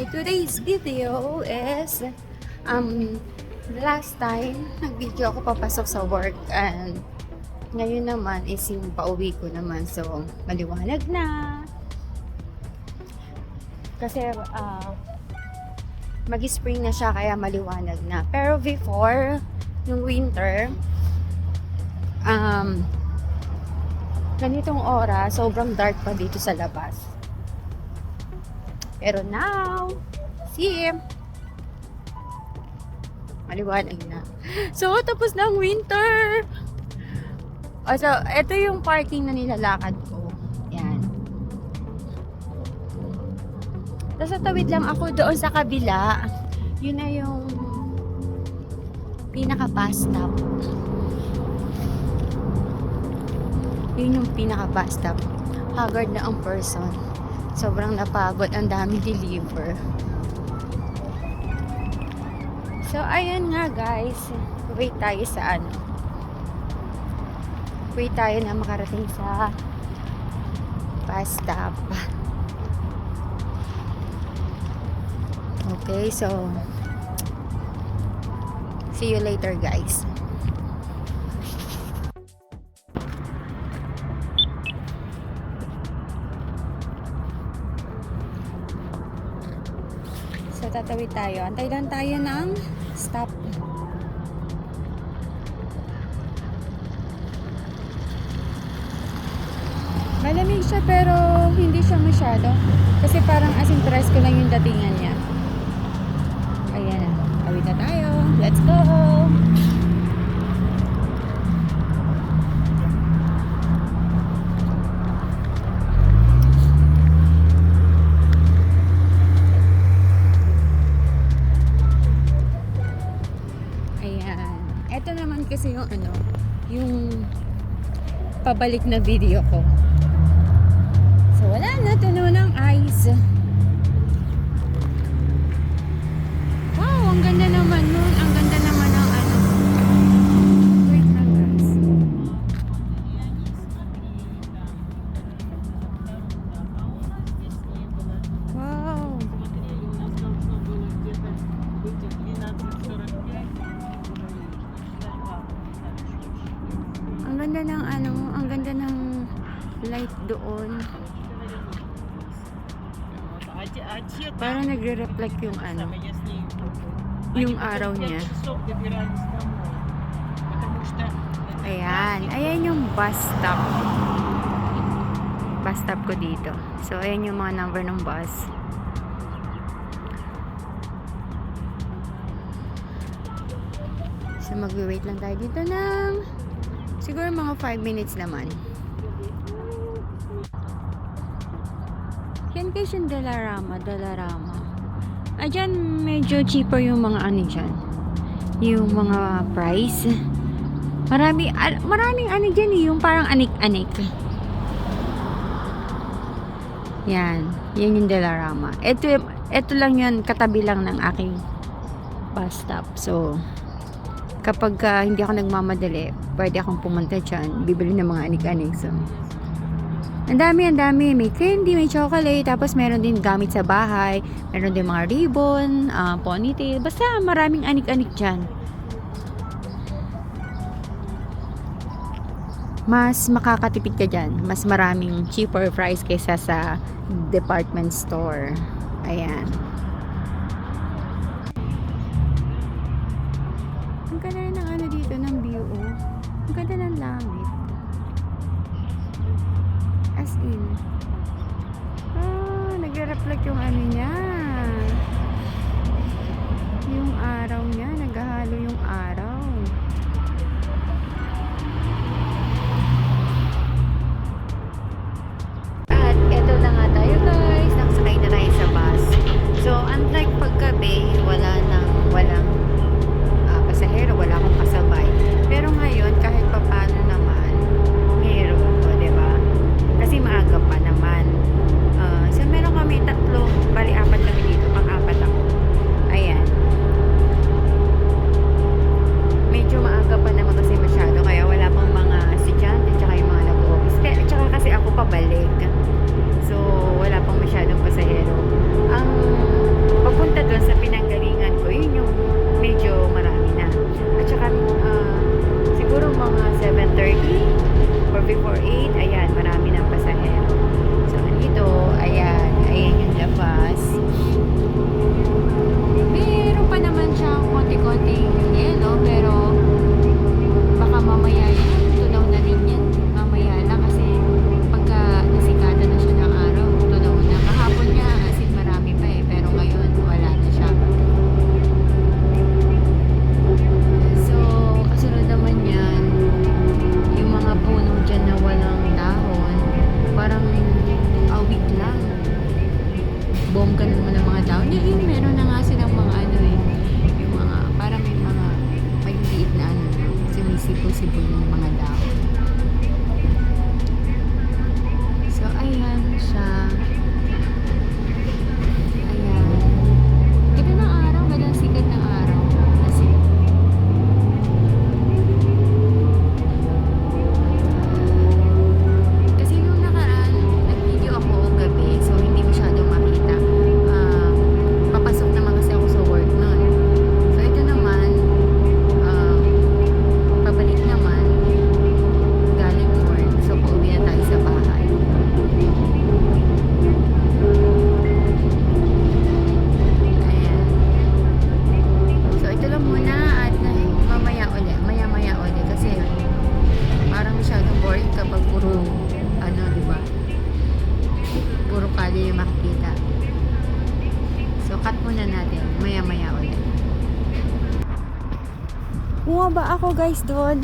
Hi! Today's video is last time nag-video ako papasok sa work and ngayon naman is yung pauwi ko naman, so maliwanag na kasi mag-spring na siya kaya maliwanag na. Pero before yung winter ganitong oras sobrang dark pa dito sa labas. Pero now, see, maliwanag na. So, tapos na ang winter. So, ito yung parking na nilalakad ko. Yan. Tapos, tawid lang ako doon sa kabila. Yun na yung pinaka-bus stop. Yun yung pinaka-bus stop. Haggard na ang person. Sobrang napagod, ang dami deliver. So, ayun nga guys. Wait tayo sa Wait tayo na makarating sa bus stop. Okay, so see you later guys. So, tatawid tayo. Antay lang tayo ng stop. Malamig siya pero hindi siya masyado. Kasi parang as in presko lang yung datingan niya. Ayan na. Tawid na tayo. Let's go! Ito naman kasi yung yung pabalik na video ko. So wala na, tunaw ng eyes. Wow, ang ganda naman nun. Ang ganda naman ng wait lang guys. Wow. Ang ganda ng ang ganda ng light doon. Parang nagre-reflect yung yung araw niya. Ayan, ayan yung bus stop. Bus stop ko dito. So ayan yung mga number ng bus. So magwi-wait lang tayo dito ng siguro mga 5 minutes naman. Yan guys yung Dalarama. Ayan medyo cheaper yung mga dyan. Yung mga price. Maraming dyan yung parang anik-anik. Yan yung Dalarama. Ito lang yan, katabi lang ng aking bus stop. So kapag hindi ako nagmamadali, pwede akong pumunta dyan, bibili ng mga anik-anik. So, ang dami. May candy, may chocolate, tapos meron din gamit sa bahay, meron din mga ribbon, ponytail, basta maraming anik-anik dyan. Mas makakatipid ka dyan. Mas maraming cheaper price kaysa sa department store. Ayan. Ang ganda ng dito ng view, oh. Ang ganda ng langit. As in. Nagre-reflect yung niya. Yung araw niya, naghahalo yung araw. At eto na nga tayo guys. Nakasakay na tayo sa bus. So, unlike paggabi, walang pasahero, wala akong kasabay. Pero ngayon, kahit papano naman, meron ko, diba? Kasi maaga pa naman. So, meron kami bali 4 boom ka naman ng mga tao. Yun, meron na nga silang mga ano eh, yung mga, para may mga maliliit na ano, sumisipol-sipol yung mga tao. So, ayan siya. Ayan. Ganda ng araw, ganda ang sikat ng araw. Kasi, kasi nung nakaraan, nag-video ako gabi, so hindi masyadong makita. Papasok naman kasi ako sa work nun. So, ito naman, pabalik naman, galing work. So, pauwi na tayo sa bahay. Ayan. So, ito lang muna at mamaya uli, maya-maya uli kasi parang masyadong boring kapag puro ano, di ba? Puro kalye yung makikita. So, cut muna natin. Maya-maya uli. Bumaba ako guys doon.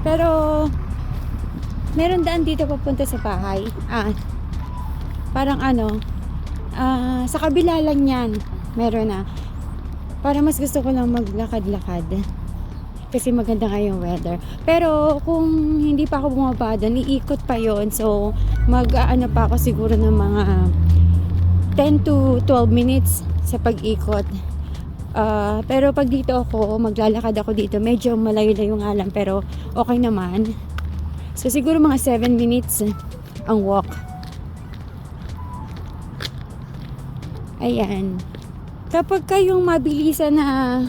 Pero, meron daan dito papunta sa bahay. Parang ano, sa kabila lang yan. Meron na. Para mas gusto ko lang maglakad-lakad. Kasi maganda nga yung weather. Pero, kung hindi pa ako bumaba doon, iikot pa yon. So, mag-ano pa ako siguro ng mga 10 to 12 minutes sa pag-ikot. Pero pag dito ako, maglalakad ako dito, medyo malayo-layo nga lang, pero okay naman. So siguro mga 7 minutes ang walk. Ayan. Kapag kayong mabilisan na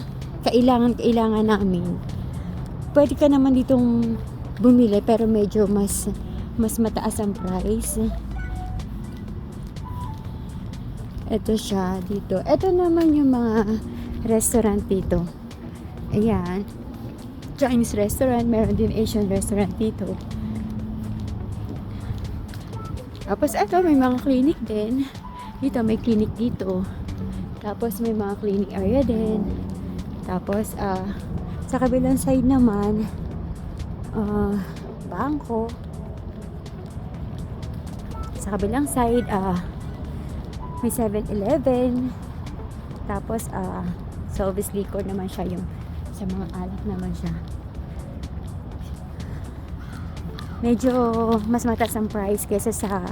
kailangan namin, pwede ka naman ditong bumili, pero medyo mas mataas ang price. Ito siya dito. Ito naman yung mga restaurant dito. Ayan. Chinese restaurant. Meron din Asian restaurant dito. Tapos ito, may mga clinic din. Dito, may clinic dito. Tapos may mga clinic area din. Tapos, sa kabilang side naman, bangko. Sa kabilang side, may 7-Eleven. Tapos, service liquor naman siya, yung sa mga alak naman siya. Medyo mas mataas ang price kaysa sa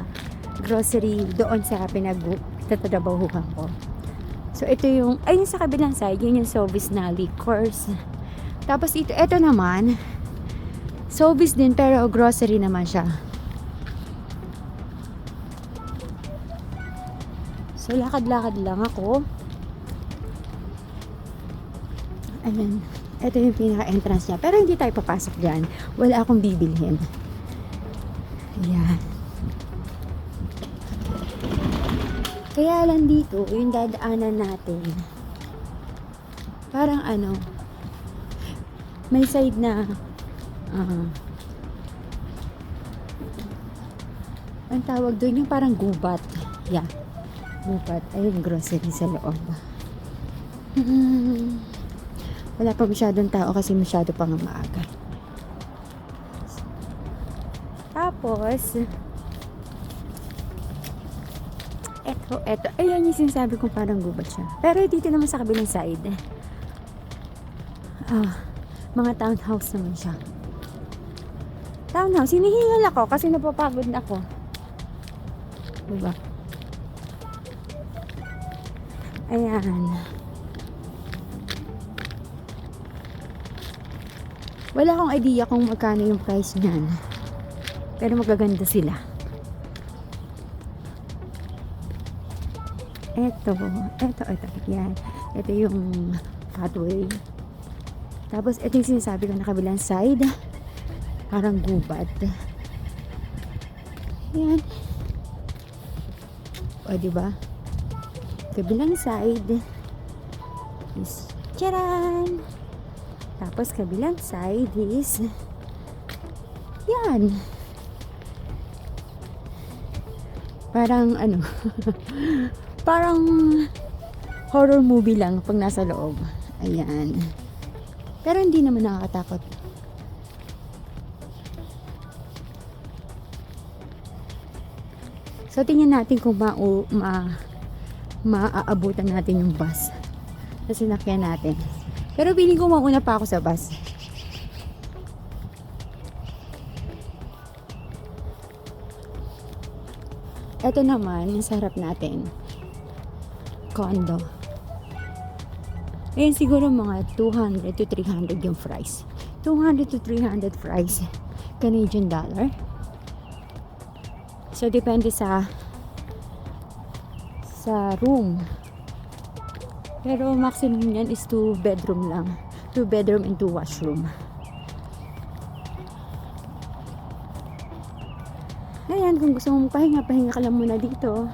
grocery doon sa pinagtatrabahuhan ko. So, ito yung, ayun sa kabilang side, yun yung service na liquors. Tapos, ito naman, service din, pero grocery naman siya. So, lakad-lakad lang ako. Ayan. Ito yung pinaka-entrance niya. Pero hindi tayo papasok dyan. Wala akong bibilhin. Ayan. Kaya lang dito, yung dadaanan natin, parang ano, may side na, ang tawag doon, yung parang gubat. Yeah. Gubat. Ayun, grocery sa loob. Wala pa masyadong tao kasi masyado pang maaga. Tapos, eto. Ayan yung sinasabi kong parang gubat siya. Pero dito naman sa kabilang side, mga townhouse naman siya. Townhouse, hinihingal ako kasi napapagod na ako. Diba? Ayan. Wala akong idea kung magkano yung price niyan. Pero magaganda sila. Ito. Yan. Ito yung pathway. Tapos, ito yung sinasabi ko na kabilang side. Parang gubat. Yan. O, diba? Kabilang side is charan! Tapos, kabilang side is yan. Parang, ano, parang horror movie lang pag nasa loob. Ayan. Pero hindi naman nakakatakot. So, tingnan natin kung maaabutan natin yung bus na sinakyan natin. Pero feeling ko mauna pa ako sa bus. Ito naman, yung sa harap natin. Condo. Ayan, siguro mga 200 to 300 yung fries. 200 to 300 fries. Canadian dollar. So, depende sa room. Pero maximum yan is 2 bedroom lang. 2 bedroom and 2 washroom. Ayan, kung gusto mong pahinga, pahinga ka lang muna dito.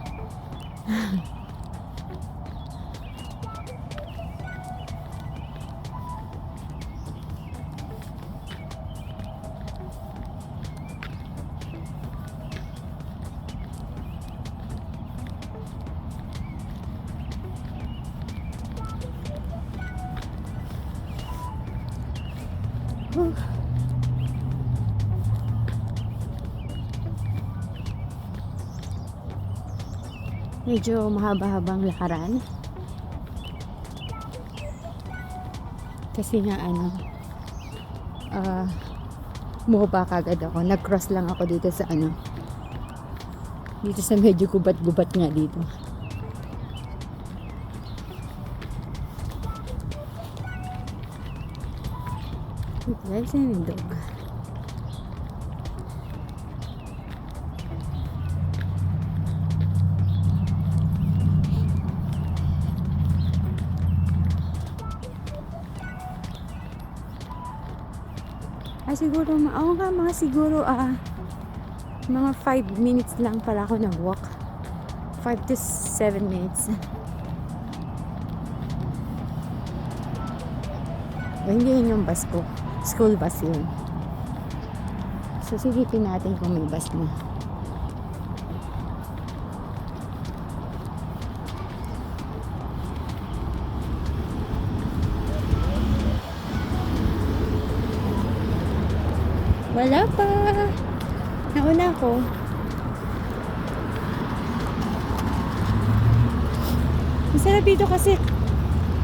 Medyo mahaba-habang lakaran. Kasi nga bumaba kagad ako. Nag-cross lang ako dito sa dito sa medyo gubat-gubat nga dito. Guys, yan yung dog. Siguro, mga siguro, mga 5 minutes lang pala ako nag-walk. 5 to 7 minutes. Hindi yun yung bus ko. School bus yun. So, silipin natin kung may bus na. Wala pa. Nauna ako. Masarap dito kasi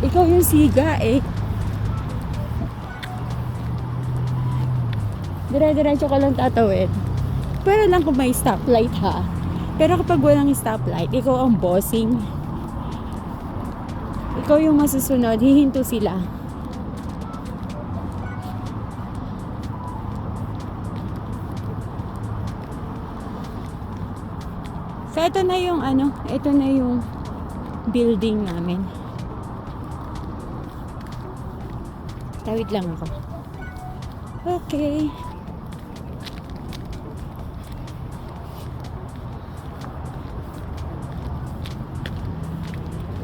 ikaw yung siga eh. Dire-diretso ka lang tatawid. Pero lang kung may stoplight ha. Pero kapag walang stoplight, ikaw ang bossing. Ikaw yung masusunod. Hihinto sila. So, ito na yung ito na yung building namin. Tawid lang ako. Okay.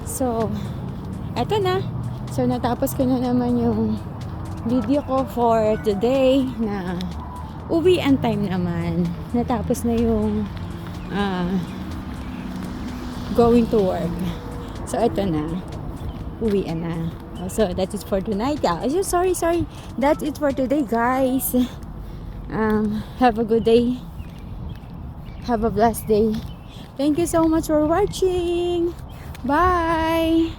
So, ito na. So, natapos ko na naman yung video ko for today na uwian time naman. Natapos na yung going to work. So, ito na. Uwian na. So, that is for tonight. Sorry. That's it for today, guys. Have a good day. Have a blessed day. Thank you so much for watching. Bye!